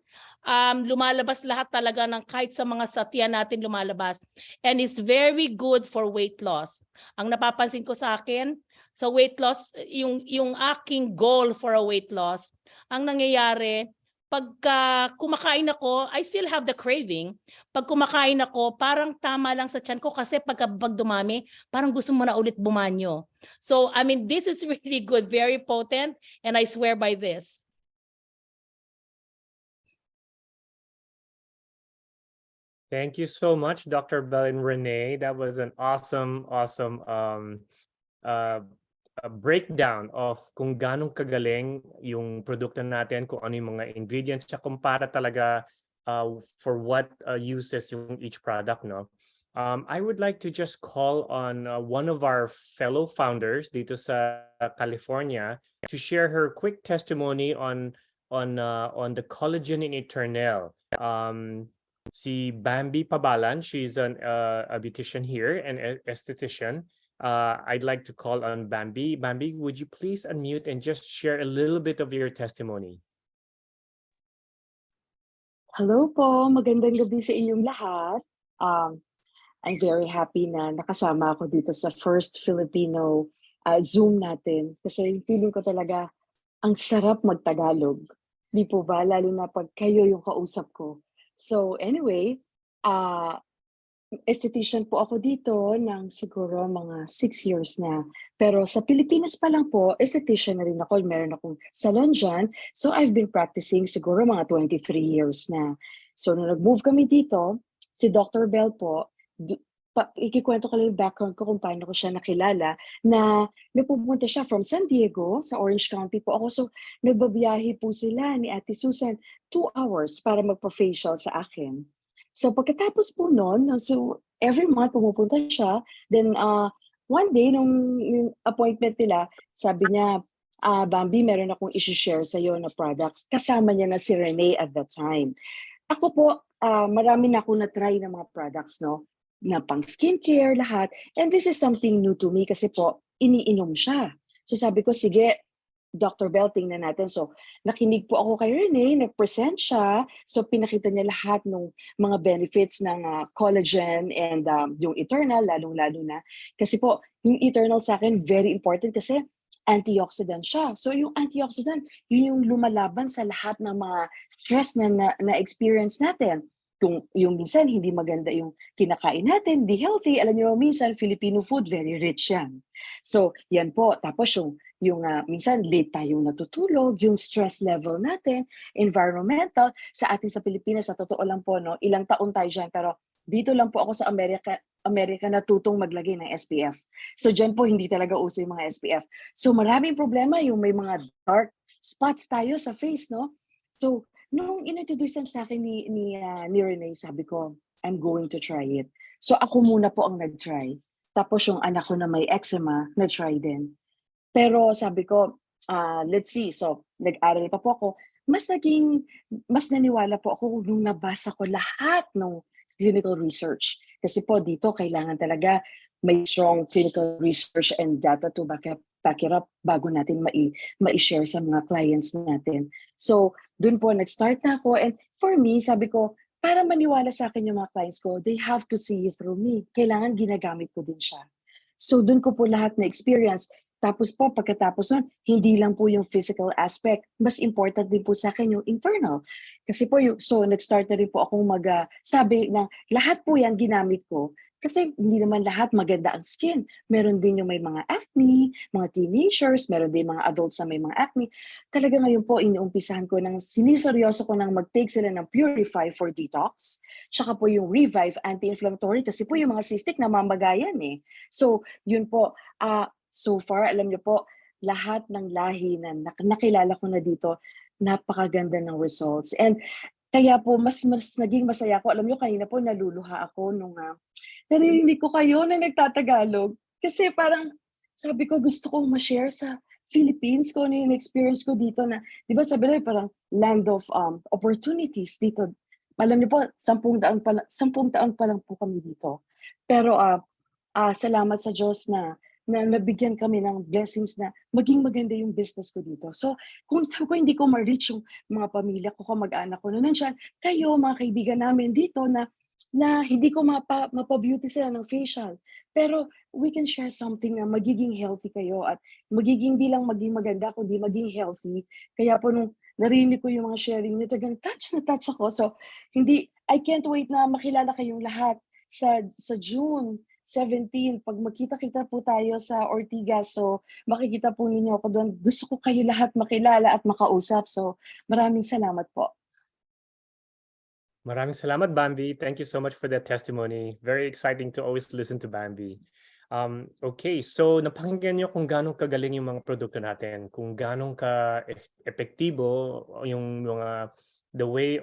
lumalabas lahat talaga ng kahit sa mga satya natin lumalabas. And it's very good for weight loss. Ang napapansin ko sa akin, sa weight loss, yung aking goal for a weight loss, ang nangyayari, pagka kumakain ako, I still have the craving. Pag kumakain ako, parang tama lang sa tiyan ko kasi pag dumami, parang gusto mo na ulit bumanyo. So, I mean, this is really good, very potent, and I swear by this. Thank you so much, Dr. Bell and Renee. That was an awesome a breakdown of kung ganong kagaling yung produkto natin, kung ano yung mga ingredients, at kung para talaga for what uses yung each product, no? I would like to just call on one of our fellow founders dito sa California to share her quick testimony on the collagen in Eternel. Si Bambi Pabalan, she's a beautician here and esthetician. I'd like to call on Bambi. Bambi, would you please unmute and just share a little bit of your testimony? Hello po, magandang gabi sa inyong lahat. I'm very happy na nakasama ako dito sa first Filipino Zoom natin. Kasi feeling ko talaga ang sarap magtagalog. Di po ba? Lalo na pag kayo yung kausap ko. So anyway, esthetician po ako dito ng siguro mga 6 years na. Pero sa Pilipinas pa lang po, esthetician na rin ako. Meron akong salon dyan. So I've been practicing siguro mga 23 years na. So nung nag-move kami dito, si Dr. Bell po, ikikwento ko lang yung background ko kung paano ko siya nakilala, na napupunta siya from San Diego, sa Orange County po ako. So nagbabiyahe po sila ni Ate Susan 2 hours para magpa-facial sa akin. So pagkatapos po noon, so every month pumupunta siya. Then one day, nung yung appointment nila, sabi niya, Bambi, meron akong isi-share sa'yo na products. Kasama niya na si Renee at that time. Ako po, marami na akong na-try na mga products, no? Na pang skincare, lahat. And this is something new to me kasi po, iniinom siya. So sabi ko, sige, Dr. Bell, tingnan natin. So, nakinig po ako kay Renee, nag-present siya. So, pinakita niya lahat ng mga benefits ng collagen and yung Eternal, lalong-lalo na. Kasi po, yung Eternal sa akin, very important kasi antioxidant siya. So, yung antioxidant, yun yung lumalaban sa lahat ng mga stress na experience natin. Kung yung minsan hindi maganda yung kinakain natin, di healthy, alam niyo minsan Filipino food very rich yan. So, yan po. Tapos yung minsan late tayong natutulog, yung stress level natin, environmental, sa atin sa Pilipinas, sa totoo lang po, no, ilang taon tayo dyan, pero dito lang po ako sa Amerika natutong maglagay ng SPF. So, dyan po hindi talaga uso yung mga SPF. So, maraming problema yung may mga dark spots tayo sa face, no? So, nung inintroduce sa akin ni Renee, sabi ko, I'm going to try it. So ako muna po ang nag-try. Tapos yung anak ko na may eczema, nag-try din. Pero sabi ko, let's see. So nag-aral pa po ako. Mas naniwala po ako nung nabasa ko lahat ng clinical research. Kasi po dito kailangan talaga may strong clinical research and data to back it up bago natin ma-share sa mga clients natin. So, dun po nag-start na ako. And for me, sabi ko, para maniwala sa akin yung mga clients ko, they have to see it through me. Kailangan ginagamit ko din siya. So, dun ko po lahat na experience. Tapos po, pagkatapos nun, hindi lang po yung physical aspect. Mas important din po sa akin yung internal. Kasi po, so nag-start na rin po akong sabi na lahat po yan ginamit ko. Kasi hindi naman lahat maganda ang skin. Meron din yung may mga acne, mga teenagers, meron din mga adults na may mga acne. Talaga ngayon po, iniumpisahan ko siniseryoso ko nang mag-take sila ng Purify for Detox. Tsaka po yung Revive Anti-Inflammatory kasi po yung mga cystic namamagayan eh. So, yun po. So far, alam niyo po, lahat ng lahi na nakilala ko na dito, napakaganda ng results. And kaya po, mas naging masaya ako. Alam niyo, kanina po naluluha ako nung naririnig ko kayo na nagtatagalog. Kasi parang sabi ko, gusto kong ma-share sa Philippines ko yung experience ko dito na, di ba sabi nila parang land of opportunities dito. Alam niyo po, 10 taon pa lang po kami dito. Pero salamat sa Diyos na nabigyan kami ng blessings na maging maganda yung business ko dito. So, kung hindi ko ma-reach yung mga pamilya ko, kamag-anak ko na nandiyan, kayo, mga kaibigan namin dito na hindi ko mapa-beauty sila ng facial. Pero we can share something na magiging healthy kayo at di lang maging maganda, kundi maging healthy. Kaya po nung narinig ko yung mga sharing niyo, talagang touch na touch ako. So, I can't wait na makilala kayong lahat sa June 17, pag magkita-kita po tayo sa Ortigas. So, makikita po ninyo ako doon. Gusto ko kayo lahat makilala at makausap. So, maraming salamat po. Maraming salamat, Bambi. Thank you so much for that testimony. Very exciting to always listen to Bambi. Okay, so napakinggan niyo kung gaano kagaling yung mga produkto natin, kung gaano ka-epektibo yung mga the way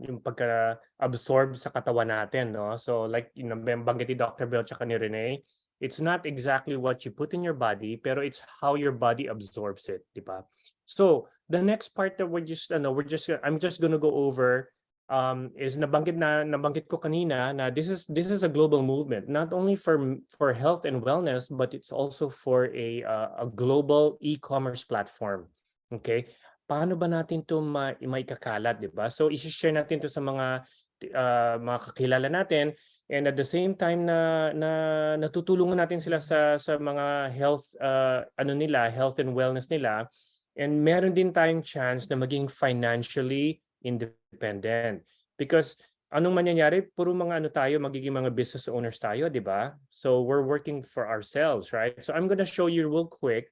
yung pagka-absorb sa katawan natin, no? So like banggit ni Dr. Bell tsaka ni Renee, it's not exactly what you put in your body, pero it's how your body absorbs it, di ba? So the next part that I'm just gonna go over is nabanggit ko kanina na this is a global movement, not only for health and wellness, but it's also for a global e-commerce platform. Okay, paano ba natin to maikakalat, di ba? So i-share natin to sa mga kakilala natin, and at the same time na natutulungan natin sila sa mga health health and wellness nila, and meron din tayong chance na maging financially independent. Because anong mangyayari, puro mga magiging mga business owners tayo, di ba? So we're working for ourselves, right? So I'm gonna show you real quick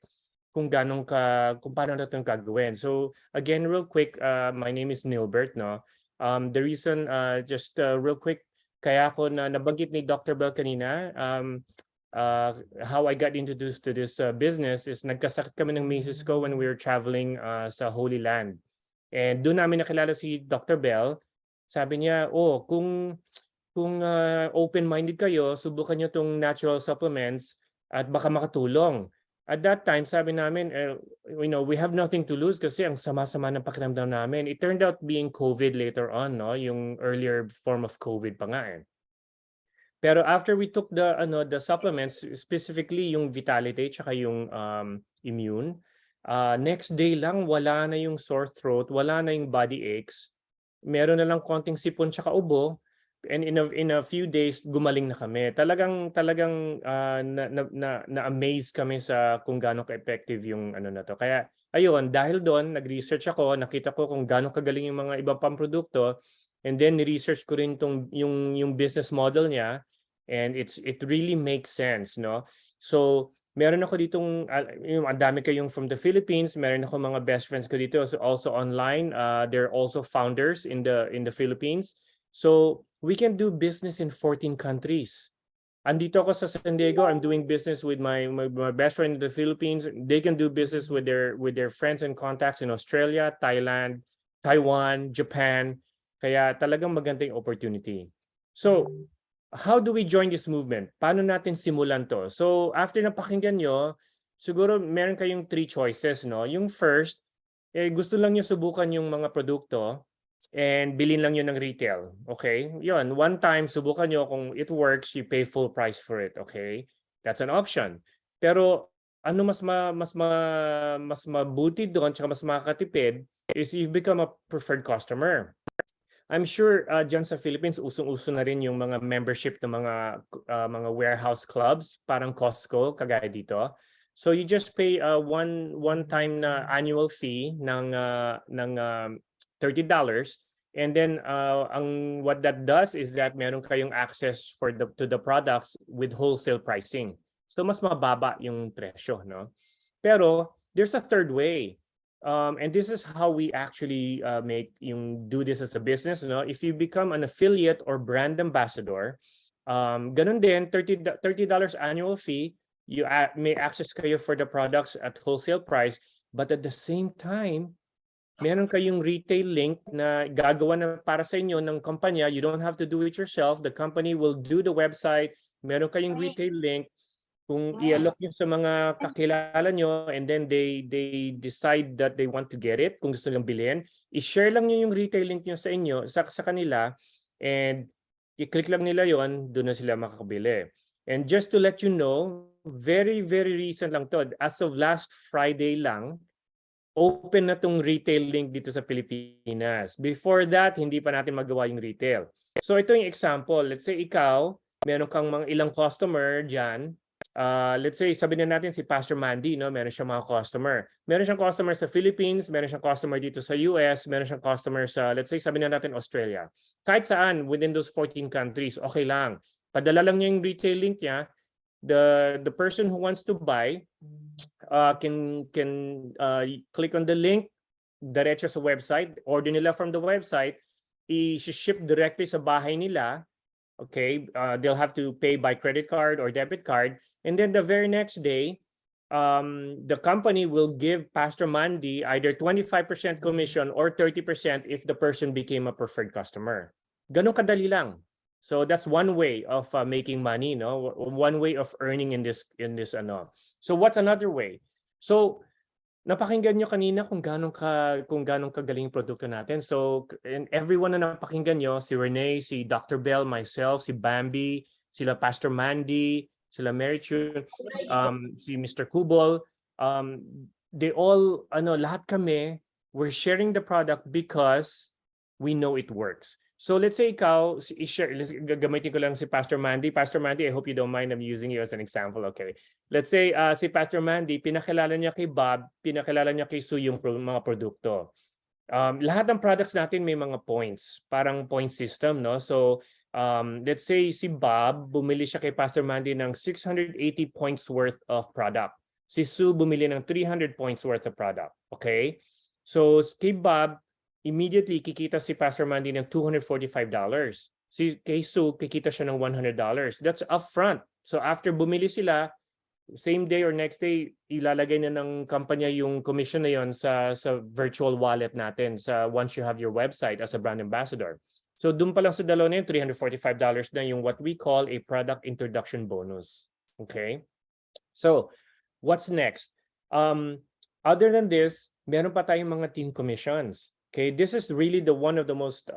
kung paano natin gagawin. So again, real quick, my name is Nilbert, no? The reason, just real quick, kaya ako nabanggit ni Dr. Bell kanina, how I got introduced to this business is nagkasakit kami ng misis ko when we were traveling sa Holy Land. And doon namin nakilala si Dr. Bell. Sabi niya, kung open-minded kayo, subukan niyo tong natural supplements at baka makatulong. At that time, sabi namin, we have nothing to lose kasi ang sama-sama ng pakiramdam namin. It turned out being COVID later on, no? Yung earlier form of COVID pa nga eh. Pero after we took the supplements, specifically yung Vitality tsaka yung Immune, next day lang wala na yung sore throat, wala na yung body aches. Meron na lang konting sipon tsaka ubo, and in a few days gumaling na kami. Talagang na-amaze kami sa kung gaano ka-effective yung na to. Kaya ayun, dahil doon nag-research ako, nakita ko kung gaano kagaling yung mga iba pang produkto, and then ni-research ko rin yung business model niya, and it really makes sense, no? So meron ako ditong ang dami kayong from the Philippines, meron ako mga best friends ko dito also online. They're also founders in the Philippines. So we can do business in 14 countries. Andito ako sa San Diego, I'm doing business with my best friend in the Philippines. They can do business with their friends and contacts in Australia, Thailand, Taiwan, Japan. Kaya talagang magandang opportunity. So how do we join this movement? Paano natin simulan to? So after napakinggan nyo, siguro meron kayong 3 choices, no? Yung first, gusto lang nyo subukan yung mga produkto and bilhin lang nyo ng retail. Okay? Yun, one time, subukan nyo kung it works, you pay full price for it. Okay? That's an option. Pero ano mas mabuti doon, tsaka mas makakatipid, is you become a preferred customer. I'm sure dyan sa Philippines, usong-uso na rin yung mga membership ng mga warehouse clubs, parang Costco, kagaya dito. So you just pay one time na annual fee ng $30, and then what that does is that meron kayong access to the products with wholesale pricing. So mas mababa yung presyo, no? Pero there's a third way. And this is how we actually do this as a business. No? If you become an affiliate or brand ambassador, ganun din, $30 annual fee, you may access kayo for the products at wholesale price, but at the same time, meron kayong retail link na gagawa na para sa inyo ng kumpanya. You don't have to do it yourself. The company will do the website. Meron kayong retail link. Kung i-alok nyo sa mga kakilala nyo, and then they decide that they want to get it, kung gusto nilang bilhin, i-share lang nyo yung retail link nyo sa kanila, and i-click lang nila yon, doon na sila makakabili. And just to let you know, very, very recent lang to. As of last Friday lang, open na tong retail link dito sa Pilipinas. Before that, hindi pa natin magawa yung retail. So ito yung example. Let's say ikaw, meron kang mga ilang customer dyan, let's say sabi na natin si Pastor Mandy, no, meron siyang mga customer. Meron siyang customer sa Philippines, meron siyang customer dito sa US, meron siyang customer sa, let's say sabi na natin Australia. Kahit saan within those 14 countries, okay lang. Padala lang niya yung retail link niya. The person who wants to buy can click on the link, diretso sa website, order nila from the website, i-ship directly sa bahay nila. Okay, they'll have to pay by credit card or debit card, and then the very next day, the company will give Pastor Mandy either 25% commission or 30% if the person became a preferred customer. Ganun kadali lang. So that's one way of making money, no? One way of earning in this ano. So what's another way? So napakinggan nyo kanina kung ganong kagaling yung produkto natin. So, and everyone na napakinggan nyo, si Renee, si Dr. Bell, myself, si Bambi, sila Pastor Mandy, sila Mary Chun, si Mr. Kubol, they all, lahat kami, we're sharing the product because we know it works. So let's say ikaw, i-share, gagamitin ko lang si Pastor Mandy. Pastor Mandy, I hope you don't mind I'm using you as an example, okay? Let's say si Pastor Mandy, pinakilala niya kay Bob, pinakilala niya kay Sue yung mga produkto. Lahat ng products natin may mga points, parang point system, no? So let's say si Bob, bumili siya kay Pastor Mandy ng 680 points worth of product. Si Sue bumili ng 300 points worth of product, okay? So kay Bob, immediately kikita si Pastor Mandy ng $245. Si kay Sue, kikita siya ng $100. That's upfront. So after bumili sila, same day or next day, ilalagay na ng kampanya yung commission na yon sa virtual wallet natin sa once you have your website as a brand ambassador. So doon pa lang sa dalawa na yun, $345 na yung what we call a product introduction bonus. Okay? So, what's next? Other than this, meron pa tayong mga team commissions. Okay, this is really one of the most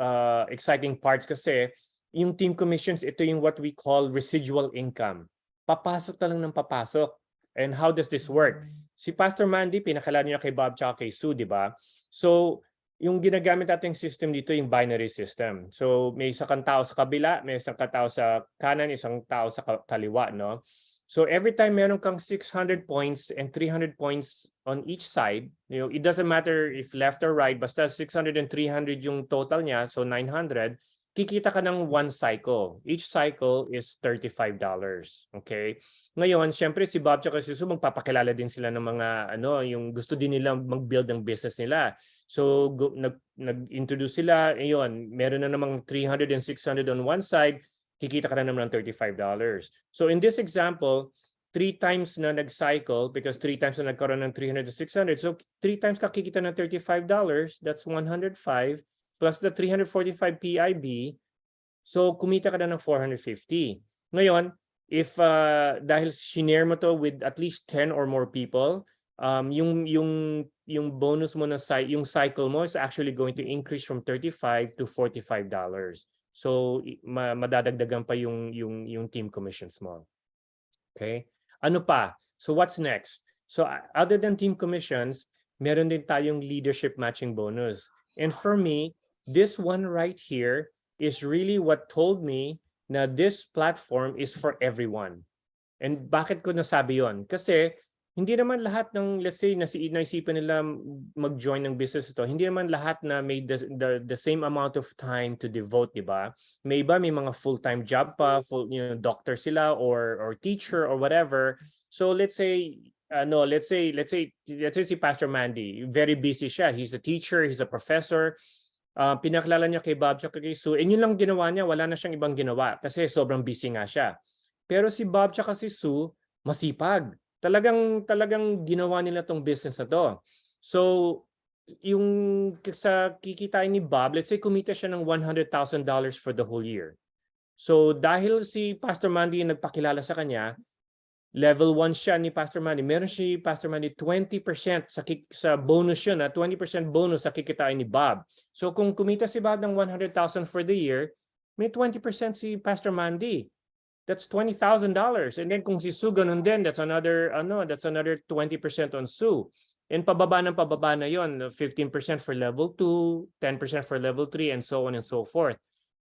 exciting parts kasi yung team commissions, ito yung what we call residual income. Papasok na lang ng papasok. And how does this work? Si Pastor Mandy, pinakilala niya kay Bob tsaka kay Sue, di ba? So, yung ginagamit nating system dito, yung binary system. So, may isang tao sa kabila, may isang tao sa kanan, isang tao sa kaliwa, no? So every time meron kang 600 points and 300 points on each side, it doesn't matter if left or right, basta 600 and 300 yung total niya, so 900, kikita ka ng one cycle. Each cycle is $35. Okay? Ngayon, syempre si Bob at si Sue magpapakilala din sila ng mga yung gusto din nila mag-build ng business nila. So nag-introduce sila, ayun, meron na namang 300 and 600 on one side, kikita ka na naman ng $35. So in this example, 3 times na nag-cycle because 3 times na nagkaroon ng 300 to 600. So 3 times ka kikita ng $35, that's 105 plus the 345 PIB. So kumita ka na ng 450. Ngayon, if dahil shinare mo to with at least 10 or more people, yung bonus mo na yung cycle mo is actually going to increase from $35 to $45. So madadagdagan pa yung team commissions mo. Okay? Ano pa? So what's next? So other than team commissions, meron din tayong leadership matching bonus. And for me, this one right here is really what told me na this platform is for everyone. And bakit ko nasabi yon? Kasi hindi naman lahat ng, let's say, naisipan nila mag-join ng business ito, hindi naman lahat na may the same amount of time to devote, di ba? May iba, may mga full-time job pa, doctor sila or teacher or whatever. So let's say, let's say si Pastor Mandy, very busy siya. He's a teacher, he's a professor. Pinakilala niya kay Bob at kay Sue. And yun lang ginawa niya, wala na siyang ibang ginawa kasi sobrang busy nga siya. Pero si Bob at si Sue, masipag. Talagang ginawa nila tong business na to. So, yung sa kikitain ni Bob, let's say kumita siya ng $100,000 for the whole year. So, dahil si Pastor Mandy yung nagpakilala sa kanya, level 1 siya ni Pastor Mandy. Meron si Pastor Mandy 20% sa bonus yun, 20% bonus sa kikitain ni Bob. So, kung kumita si Bob ng $100,000 for the year, may 20% si Pastor Mandy. That's $20,000. And then kung si Sue ganun din, that's another 20% on Sue. And pababa na yon, 15% for level 2, 10% for level 3, and so on and so forth.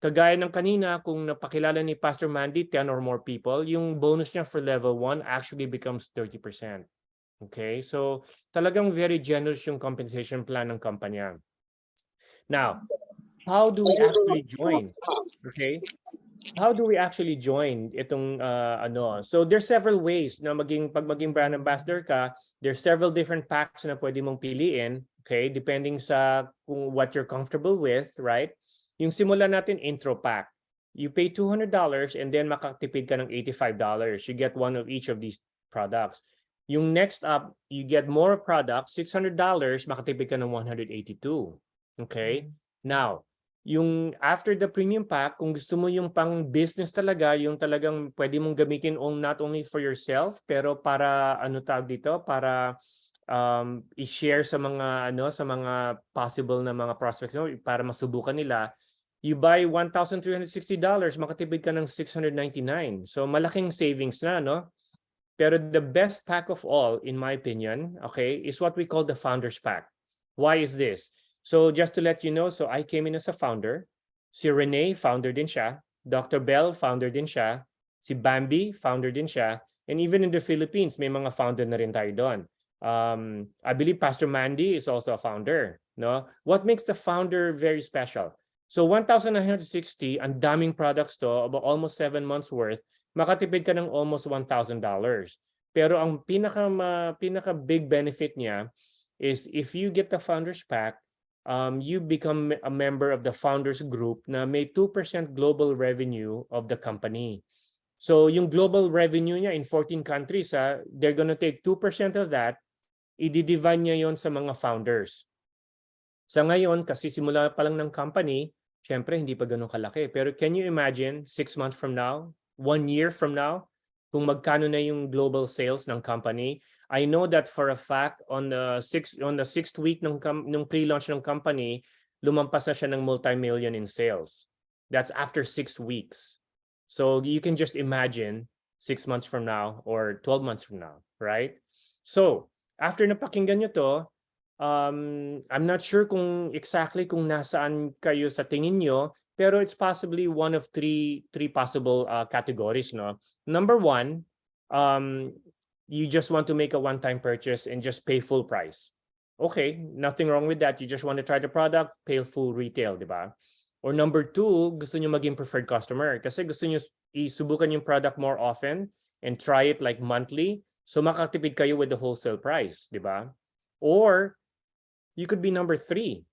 Kagaya ng kanina, kung napakilala ni Pastor Mandy 10 or more people, yung bonus niya for level 1 actually becomes 30%. Okay? So talagang very generous yung compensation plan ng kumpanya. Now, how do we actually join? Okay? How do we actually join itong ano? So there's several ways na pag maging brand ambassador ka, there's several different packs na pwede mong piliin, okay? Depending sa kung what you're comfortable with, right? Yung simula natin intro pack. You pay $200 and then makakatipid ka ng $85. You get one of each of these products. Yung next up, you get more products, $600, makatipid ka ng 182. Okay? Now, yung after the premium pack, kung gusto mo yung pang business talaga, yung talagang pwede mong gamitin not only for yourself, pero para ano tawag dito, para i-share sa mga possible na mga prospects mo para masubukan nila. You buy $1,360, makatipid ka ng $699. So malaking savings na, no? Pero the best pack of all, in my opinion, okay, is what we call the Founders Pack. Why is this? So just to let you know, so I came in as a founder. Si Renee, founder din siya. Dr. Bell, founder din siya. Si Bambi, founder din siya. And even in the Philippines, may mga founder na rin tayo doon. I believe Pastor Mandy is also a founder. No? What makes the founder very special? So 1,960, ang daming products to, about almost 7 months worth, makatipid ka ng almost $1,000. Pero ang pinaka big benefit niya is if you get the Founders Pack, you become a member of the Founders Group na may 2% global revenue of the company. So yung global revenue niya in 14 countries, they're gonna take 2% of that, i-divide niya yon sa mga founders. Sa ngayon, kasi simula pa lang ng company, syempre hindi pa ganun kalaki. Pero can you imagine 6 months from now, 1 year from now, kung magkano na yung global sales ng company? I know that for a fact on the sixth week ng pre-launch ng company, lumampas na siya ng multi-million in sales. That's after 6 weeks. So you can just imagine 6 months from now or 12 months from now, right? So after napakinggan nyo to, I'm not sure kung exactly kung nasaan kayo sa tingin nyo, pero it's possibly one of three possible categories, no? Number one, you just want to make a one-time purchase and just pay full price. Okay, nothing wrong with that. You just want to try the product, pay full retail, di ba? Or number two, gusto nyo maging preferred customer kasi gusto nyo isubukan yung product more often and try it like monthly. So makakatipid kayo with the wholesale price, di ba? Or you could be number three.